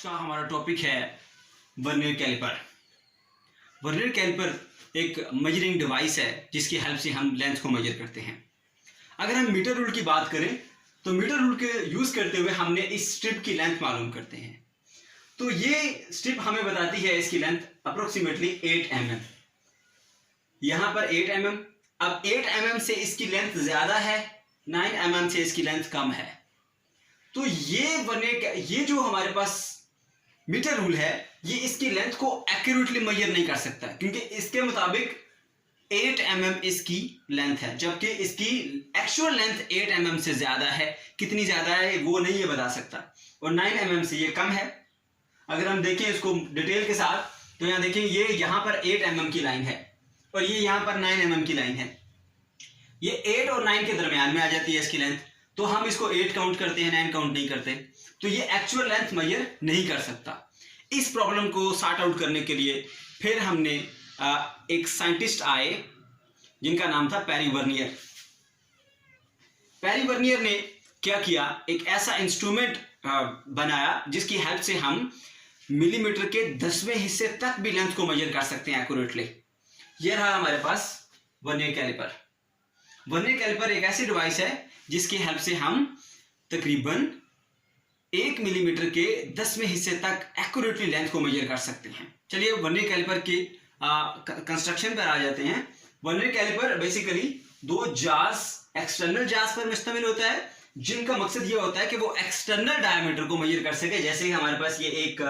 का हमारा टॉपिक है वर्नियर कैलिपर। वर्नियर कैलिपर एक मेजरिंग डिवाइस है जिसकी हेल्प से हम लेंथ को मेजर करते हैं। अगर हम मीटर रूल की बात करें तो मीटर रूल के यूज करते हुए हमने इस स्ट्रिप की लेंथ मालूम करते हैं। तो ये स्ट्रिप हमें बताती है इसकी लेंथ अप्रोक्सीमेटली 8 mm। यहां पर 8 mm। अब 8 mm से इसकी लेंथ ज्यादा है, 9 mm से इसकी लेंथ कम है। तो ये जो हमारे पास मीटर रूल है ये इसकी लेंथ को एक्यूरेटली मेजर नहीं कर सकता क्योंकि इसके मुताबिक 8 mm इसकी लेंथ है, जबकि इसकी एक्चुअल लेंथ 8 mm से ज्यादा है। कितनी ज्यादा है वो नहीं ये बता सकता, और 9 mm से ये कम है। अगर हम देखें इसको डिटेल के साथ तो यहाँ देखें ये यहाँ पर 8 mm की लाइन है और ये यहाँ पर 9 mm की लाइन है। ये 8 और 9 के दरमियान में आ जाती है इसकी लेंथ, तो हम इसको 8 काउंट करते हैं, 9 काउंट नहीं करते, तो ये एक्चुअल लेंथ मेजर नहीं कर सकता। इस प्रॉब्लम को सॉर्ट आउट करने के लिए फिर हमने एक साइंटिस्ट आए जिनका नाम था पेरी वर्नियर। पेरी वर्नियर ने क्या किया, एक ऐसा इंस्ट्रूमेंट बनाया जिसकी हेल्प से हम मिलीमीटर के 10वें हिस्से तक भी लेंथ को मेजर कर सकते हैं एक्यूरेटली। यह रहा हमारे पास वर्नियर कैलिपर। वर्नियर कैलिपर एक ऐसी डिवाइस है जिसकी हेल्प से हम तकरीबन 1 मिलीमीटर के 10वें हिस्से तक एक्यूरेटली लेंथ को मेजर कर सकते हैं। चलिए वर्नियर कैलिपर की कंस्ट्रक्शन पर आ जाते हैं। वर्नियर कैलिपर बेसिकली दो जार्स, एक्सटर्नल जार्स पर मुश्तमिल होता है जिनका मकसद ये होता है कि वो एक्सटर्नल डायमीटर को मेजर कर सके। जैसे हमारे पास ये एक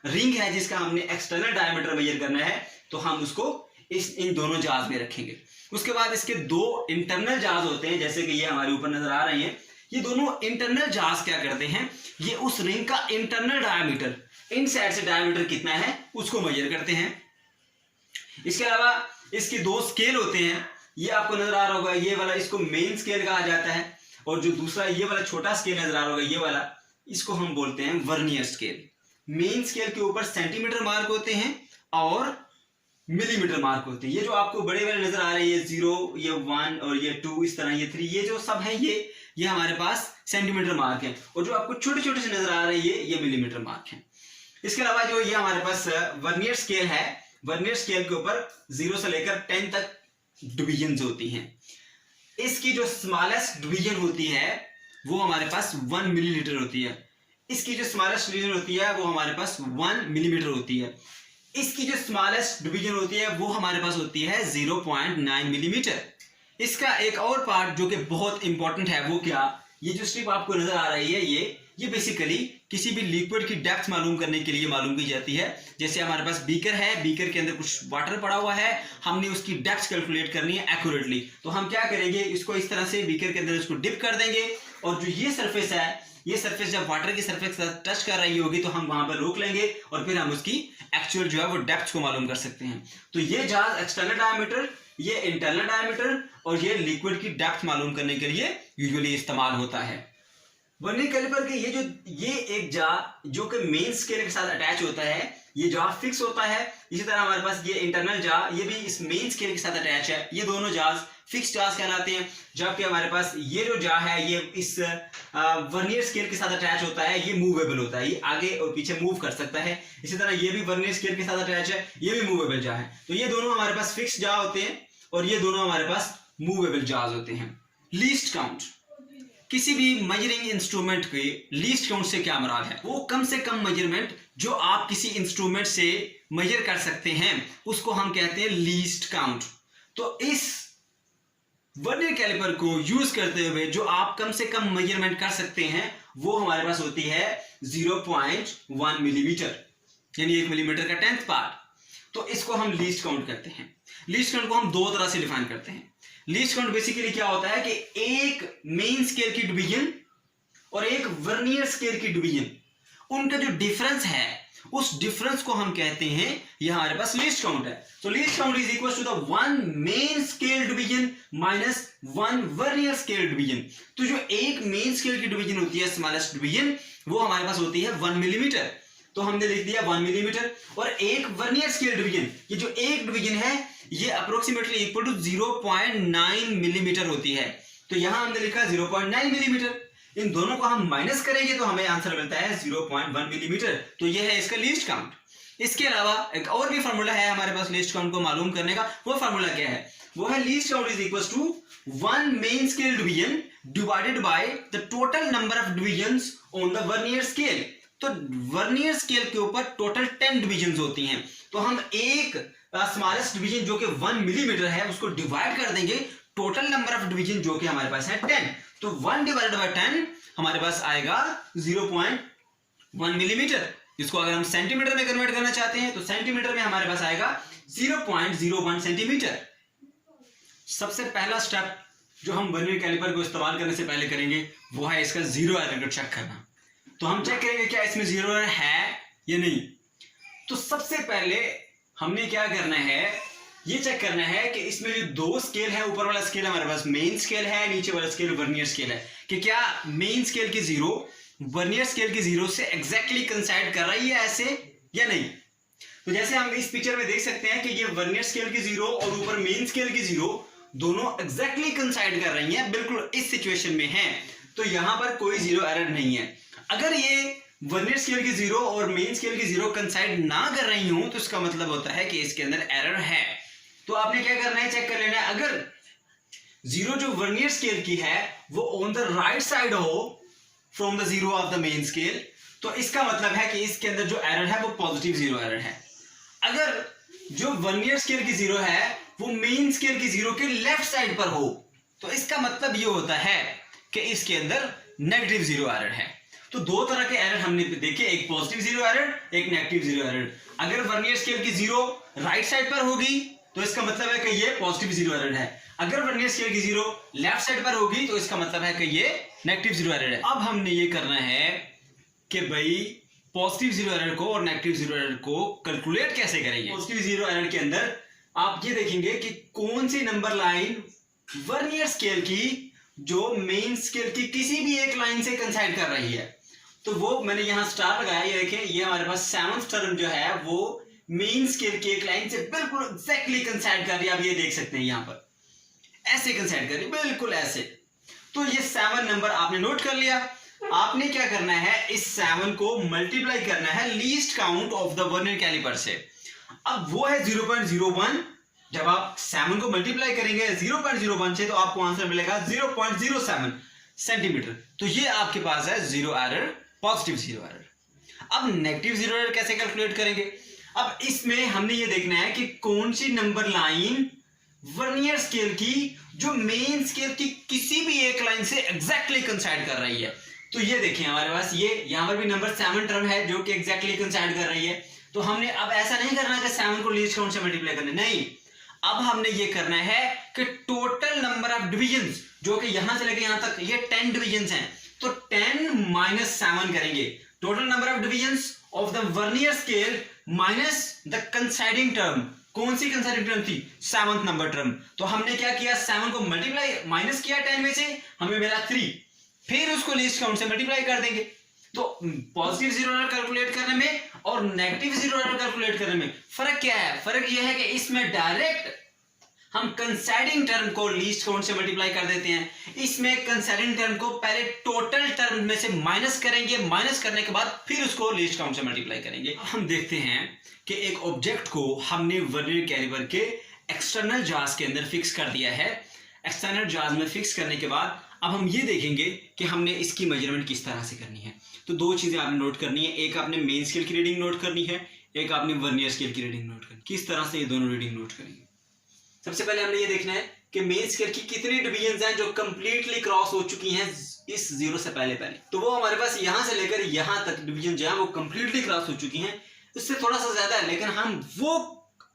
रिंग है जिसका हमने एक्सटर्नल डायमीटर मेजर करना है, तो हम उसको इन दोनों जार्स में रखेंगे। उसके बाद इसके दो इंटरनल जार्स होते हैं, जैसे कि ये हमारे ऊपर नजर आ रहे हैं। ये दोनों इंटरनल जार्स क्या करते हैं, ये उस रिंग का इंटरनल डायमीटर, इन साइड से डायमीटर कितना है उसको मेजर करते हैं। इसके अलावा इसके दो स्केल होते हैं, ये आपको नजर आ रहा होगा, ये वाला इसको मेन स्केल कहा जाता है, और जो दूसरा ये वाला छोटा स्केल नजर आ रहा होगा ये वाला, इसको हम बोलते हैं वर्नियर स्केल। मेन स्केल के ऊपर सेंटीमीटर मार्क होते हैं और मिलीमीटर मार्क होते हैं। ये जो आपको बड़े बड़े नजर आ रहे हैं, ये 0, ये 1 और ये 2, इस तरह ये 3, ये जो सब है ये हमारे पास सेंटीमीटर मार्क है, और जो आपको छोटे छोटे से नजर आ रहे हैं ये मिलीमीटर मार्क है। इसके अलावा जो ये हमारे पास वर्नियर स्केल है, वर्नियर स्केल के ऊपर 0 से लेकर 10 तक डिविजन होती हैं। इसकी जो स्मॉलेस्ट डिवीजन होती है वो हमारे पास 1 मिलीलीटर होती है। इसकी जो स्मॉलेस्ट डिवीजन होती है वो हमारे पास 1 मिलीमीटर होती है। इसकी जो स्मॉलेस्ट डिवीजन होती है वो हमारे पास होती है 0.9 मिलीमीटर। इसका एक और पार्ट जो कि बहुत इंपॉर्टेंट है वो क्या, ये जो स्ट्रिप आपको नजर आ रही है ये बेसिकली किसी भी लिक्विड की डेप्थ मालूम करने के लिए मालूम की जाती है। जैसे हमारे पास बीकर है, बीकर के अंदर कुछ वाटर पड़ा हुआ है, हमने उसकी डेप्थ कैलकुलेट करनी है एक्यूरेटली, तो हम क्या करेंगे, इसको इस तरह से बीकर के अंदर इसको डिप कर देंगे, और जो ये सरफेस है, ये सरफेस जब वाटर की सरफेस के साथ टच कर रही होगी तो हम वहां पर रोक लेंगे और फिर हम उसकी एक्चुअल जो है वो डेप्थ को मालूम कर सकते हैं। तो ये जार्स एक्सटर्नल डायमीटर, ये इंटरनल डायमीटर और ये लिक्विड की डेप्थ मालूम करने के लिए यूजुअली इस्तेमाल होता है। वर्नियर कैलिपर के ये एक जार जो कि मेन स्केल के साथ अटैच होता है, ये जार फिक्स होता है। इसी तरह हमारे पास ये इंटरनल जार, ये भी इस मेन स्केल के साथ अटैच है। ये दोनों जार्स फिक्स जार्स कहलाते हैं, जबकि हमारे पास ये जो जार है ये इस वर्नियर स्केल के साथ अटैच होता है, ये मूवेबल होता है, ये आगे और पीछे मूव कर सकता है। इसी तरह ये भी वर्नियर स्केल के साथ अटैच है, ये भी मूवेबल जार है। तो ये दोनों हमारे पास फिक्स जार होते हैं और ये दोनों हमारे पास मूवेबल जार्स होते हैं। लीस्ट काउंट, किसी भी मेजरिंग इंस्ट्रूमेंट के लीस्ट काउंट से क्या मुराद है, वो कम से कम मेजरमेंट जो आप किसी इंस्ट्रूमेंट से मेजर कर सकते हैं उसको हम कहते हैं लीस्ट काउंट। तो इस वर्नियर कैलिपर को यूज करते हुए जो आप कम से कम मेजरमेंट कर सकते हैं वो हमारे पास होती है 0.1 मिलीमीटर, यानी 1 मिलीमीटर का 10th पार्ट। तो इसको हम लीस्ट काउंट करते हैं। लीस्ट काउंट को हम दो तरह से डिफाइन करते हैं। लीस्ट काउंट बेसिकली क्या होता है कि एक मेन स्केल की डिवीजन और एक वर्नियर स्केल की डिवीजन, उनका जो डिफरेंस है उस डिफरेंस को हम कहते हैं, ये हमारे पास लीस्ट काउंट है। तो least count is equal to the 1 main scale division minus 1 vernier scale division. तो जो एक मेन स्केल की डिवीजन होती है, स्मॉलेस्ट डिवीजन, वो हमारे पास होती है 1 मिलीमीटर, तो हमने लिख दिया 1 मिलीमीटर। और एक वर्नियर स्केल डिवीजन, ये जो एक डिवीजन है ये अप्रोक्सीमेटली इक्वल टू 0.9 मिलीमीटर होती है, तो यहां हमने लिखा 0.9 मिलीमीटर। इन दोनों को हम माइनस करेंगे तो हमें आंसर मिलता है 0.1 मिलीमीटर। तो ये है इसका लीस्ट काउंट। इसके अलावा एक और भी फॉर्मूला है हमारे पास लीस्ट काउंट को मालूम करने का। वो फॉर्मूला क्या है? वो है least count is equal to 1 main scale division divided by the total number of divisions on the vernier scale. तो वर्नियर स्केल के ऊपर टोटल 10 डिविजन्स होती हैं, तो हम एक स्मॉलेस्ट डिवीजन जो कि 1 मिलीमीटर है उसको डिवाइड कर देंगे टोटल नंबर ऑफ डिवीजन जो कि हमारे पास है 10। तो 1 डिवाइडेड बाय 10 हमारे पास आएगा 0.1 मिलीमीटर। इसको अगर हम सेंटीमीटर में कन्वर्ट करना चाहते हैं तो सेंटीमीटर में हमारे पास आएगा 0.01 सेंटीमीटर। सबसे पहला स्टेप जो हम वर्नियर कैलिपर को इस्तेमाल करने से पहले करेंगे वो है इसका जीरो एरर को चेक करना। तो हम चेक करेंगे क्या इसमें जीरो एरर है या नहीं। तो सबसे पहले हमने क्या करना है, ये चेक करना है कि इसमें जो दो स्केल है, ऊपर वाला स्केल हमारे पास मेन स्केल है, नीचे वाला स्केल वर्नियर स्केल है, कि क्या मेन स्केल की जीरो वर्नियर स्केल की जीरो से एग्जैक्टली कंसाइड कर रही है ऐसे या नहीं। तो जैसे हम इस पिक्चर में देख सकते हैं कि ये वर्नियर स्केल की जीरो और ऊपर मेन स्केल की जीरो दोनों एग्जैक्टली कंसाइड कर रही हैं, बिल्कुल इस सिचुएशन में है। तो यहां पर कोई जीरो एरर नहीं है। अगर ये वर्नियर स्केल की जीरो और मेन स्केल की जीरो कंसाइड ना कर रही हो तो इसका मतलब होता है कि इसके अंदर एरर है। तो आपने क्या करना है, चेक कर लेना है। अगर जीरो जो वर्नियर स्केल की है वो ऑन द राइट साइड हो from the zero of the main scale, तो इसका मतलब है कि इसके अंदर जो एरर है वो पॉजिटिव जीरो एरर है। अगर जो वर्नियर स्केल की जीरो है वो मेन स्केल की जीरो के लेफ्ट साइड पर हो तो इसका मतलब ये होता है कि इसके अंदर नेगेटिव जीरो एरर है। तो दो तरह के एरर हमने देखे, एक पॉजिटिव जीरो एरर, एक नेगेटिव जीरो एरर। अगर वर्नियर स्केल की जीरो राइट साइड पर होगी तो इसका मतलब है कि ये पॉजिटिव जीरो एरर है। अगर वर्नियर स्केल की जीरो लेफ्ट साइड पर होगी तो इसका मतलब है कि ये नेगेटिव जीरो एरर है। अब हमने ये करना है कि भाई पॉजिटिव जीरो एरर को और नेगेटिव जीरो एरर को कैलकुलेट कैसे करेंगे। पॉजिटिव जीरो एरर के अंदर आप ये देखेंगे कि कौन सी नंबर लाइन वर्नियर स्केल की जो मेन स्केल की किसी भी एक लाइन से कंसाइड कर रही है। तो वो मैंने यहां स्टार लगाया, ये देखें, ये हमारे पास 7th टर्म जो है वो मेन स्केल की एक लाइन से बिल्कुल एग्जैक्टली कंसाइड कर रही है। आप ये देख सकते हैं यहां पर ऐसे कंसाइड कर रही है, बिल्कुल ऐसे। तो ये 7 नंबर आपने नोट कर लिया। आपने क्या करना है, इस 7 को मल्टीप्लाई करना है least count of the vernier caliper से। अब वो है 0.01। जब आप 7 को मल्टीप्लाई करेंगे 0.01 से तो आपको आंसर मिलेगा 0.07 सेंटीमीटर। तो ये आपके पास है zero error, positive zero error. अब नेगेटिव जीरो एरर कैसे कैलकुलेट करेंगे? अब इसमें हमने ये देखना है कि कौन सी नंबर लाइन वर्नियर स्केल की जो मेन स्केल की किसी भी एक लाइन से एग्जैक्टली कंसाइड कर रही है। तो ये देखिए हमारे पास ये यहां पर भी नंबर 7 टर्म है जो कि एग्जैक्टली कंसाइड कर रही है। तो हमने अब ऐसा नहीं करना कि 7 को लीस्ट काउंट से मल्टीप्लाई करना, नहीं। अब हमने ये करना है कि टोटल नंबर ऑफ डिविजन्स जो कि यहां से लेकर यहां तक ये 10 डिविजन्स हैं, तो 10 माइनस 7 करेंगे। Total number of divisions of the vernier scale minus the coinciding term. कौन सी कंसाइडिंग टर्म थी? 7th number term. तो हमने क्या किया, 7 को मल्टीप्लाई माइनस किया 10 में से, हमें मिला 3। फिर उसको लीस्ट काउंट से मल्टीप्लाई कर देंगे। तो पॉजिटिव जीरो एरर कैलकुलेट करने में और नेगेटिव जीरो एरर कैलकुलेट करने में फर्क क्या है? फर्क यह है कि इसमें डायरेक्ट हम कंसाइडिंग टर्म को लीस्ट काउंट से मल्टीप्लाई कर देते हैं, इसमें कंसाइडिंग टर्म को पहले टोटल टर्म में से माइनस करेंगे, माइनस करने के बाद फिर उसको लीस्ट काउंट से मल्टीप्लाई करेंगे। हम देखते हैं कि एक ऑब्जेक्ट को हमने वर्नियर कैलिपर के एक्सटर्नल जाज के अंदर फिक्स कर दिया है। एक्सटर्नल जाज में फिक्स करने के बाद अब हम ये देखेंगे कि हमने इसकी मेजरमेंट किस तरह से करनी है। तो दो चीजें आपने नोट करनी है, एक आपने मेन स्केल की रीडिंग नोट करनी है, एक आपने वर्नियर स्केल की रीडिंग नोट करनी। किस तरह से ये दोनों रीडिंग नोट करेंगे? सबसे पहले हमने ये देखना है कि मेन स्केल की कितनी डिवीजन्स हैं जो कंप्लीटली क्रॉस हो चुकी हैं इस जीरो से पहले। तो वो हमारे पास यहां से लेकर यहां तक डिवीजन जो है वो कंप्लीटली क्रॉस हो चुकी हैं। इससे थोड़ा सा ज्यादा है लेकिन हम वो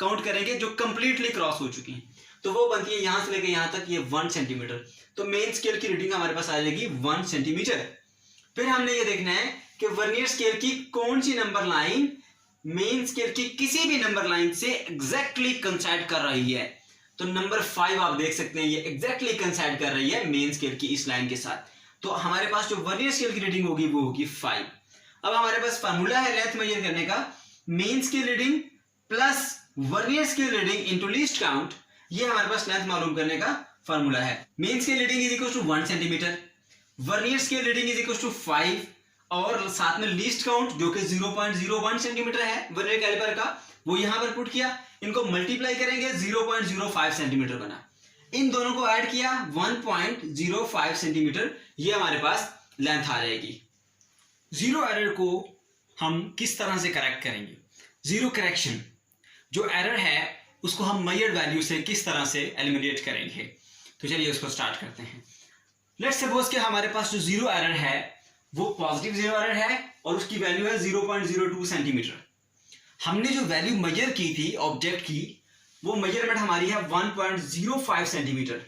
काउंट करेंगे जो कंप्लीटली क्रॉस हो चुकी हैं। तो वो बनती है यहां से लेकर यहां तक ये 1 सेंटीमीटर। तो मेन स्केल की रीडिंग हमारे पास आ जाएगी 1 सेंटीमीटर। फिर हमने ये देखना है कि वर्नियर स्केल की कौन सी नंबर लाइन मेन स्केल की किसी भी नंबर लाइन से एग्जैक्टली कंसाइड कर रही है। तो नंबर 5 आप देख सकते हैं ये एग्जैक्टली कंसाइड कर रही है मेन स्केल की इस लाइन के साथ। तो हमारे पास जो वर्नियर स्केल की रीडिंग होगी वो होगी 5। अब हमारे पास फार्मूला है लेंथ मेजर करने का, main scale reading plus vernier scale reading into least count. ये हमारे पास लेंथ मालूम करने का फार्मूला है। Main scale reading is equal to 1 centimetre, vernier scale reading is equal to 5 और साथ में लीस्ट काउंट जो कि 0.01 सेंटीमीटर है वर्नियर कैलिपर का, वो यहां पर पुट किया। इनको मल्टीप्लाई करेंगे 0.05 सेंटीमीटर बना। इन दोनों को ऐड किया 1.05 सेंटीमीटर, ये हमारे पास लेंथ आ जाएगी। जीरो एरर को हम किस तरह से करेक्ट करेंगे? जीरो करेक्शन, जो एरर है उसको हम मेजर्ड वैल्यू से किस तरह से एलिमिनेट करेंगे? तो चलिए उसको स्टार्ट करते हैं। लेट्स सपोज कि हमारे पास जो जीरो एरर है वो पॉजिटिव जीरो एरर है और उसकी वैल्यू है 0.02 सेंटीमीटर। हमने जो वैल्यू मेजर की थी ऑब्जेक्ट की, वो मेजरमेंट हमारी है 1.05 सेंटीमीटर।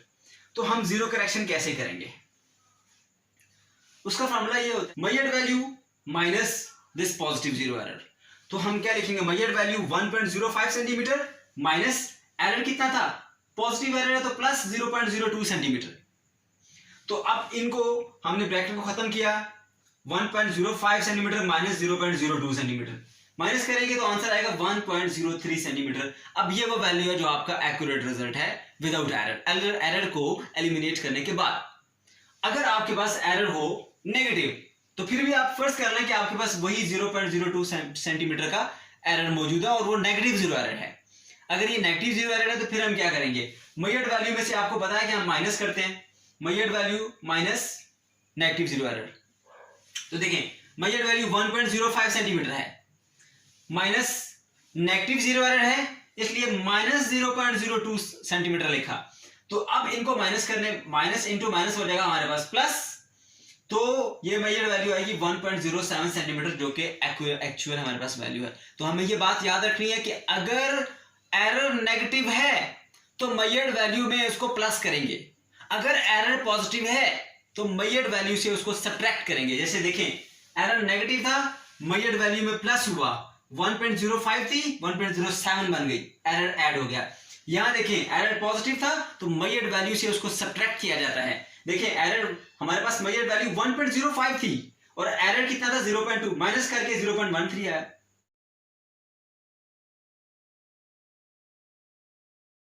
तो हम जीरो करेक्शन कैसे करेंगे? उसका फॉर्मूला ये होता है measured value minus this positive zero error. तो हम क्या लिखेंगे? Measured value 1.05 centimetre minus error कितना था? पॉजिटिव एरर है तो प्लस 0.02 सेंटीमीटर। तो अब इनको हमने ब्रैकेट को खत्म किया, 1.05 सेंटीमीटर माइनस 0.02 सेंटीमीटर माइनस करेंगे तो आंसर आएगा 1.03 सेंटीमीटर। अब ये वो वैल्यू है जो आपका एक्यूरेट रिजल्ट है विदाउट एरर, एरर को एलिमिनेट करने के बाद। अगर आपके पास एरर हो नेगेटिव तो फिर भी आप फर्ज कर लें कि आपके पास वही 0.02 सेंटीमीटर का एरर मौजूद है और वो नेगेटिव जीरो एरर है। अगर ये नेगेटिव जीरो एरर है तो फिर हम क्या करेंगे? मेजर्ड वैल्यू में से आपको पता है कि हम माइनस करते हैं, measured value minus negative zero error. तो देखें मेजर्ड वैल्यू 1.05 सेंटीमीटर है माइनस नेगेटिव जीरो एरर है, इसलिए माइनस 0.02 सेंटीमीटर लिखा। तो अब इनको माइनस करने, माइनस इंटू माइनस हो जाएगा हमारे पास प्लस, तो ये मेजर्ड वैल्यू आएगी 1.07 सेंटीमीटर जो कि एक्चुअल हमारे पास वैल्यू है। तो हमें ये बात याद रखनी है कि अगर एरर नेगेटिव है तो मेजर्ड वैल्यू में उसको प्लस करेंगे, अगर एरर पॉजिटिव है तो मेजर्ड वैल्यू से उसको सब्ट्रैक्ट करेंगे। जैसे देखें एरर नेगेटिव था, मेजर्ड वैल्यू में प्लस हुआ, 1.05 थी 1.07 बन गई, एरर ऐड हो गया। यहां देखें एरर पॉजिटिव था तो मेजर्ड वैल्यू से उसको सब्ट्रैक्ट किया जाता है। देखिए एरर हमारे पास मेजर्ड वैल्यू 1.05 थी और एरर कितना था 0.2, माइनस करके 0.13 आया।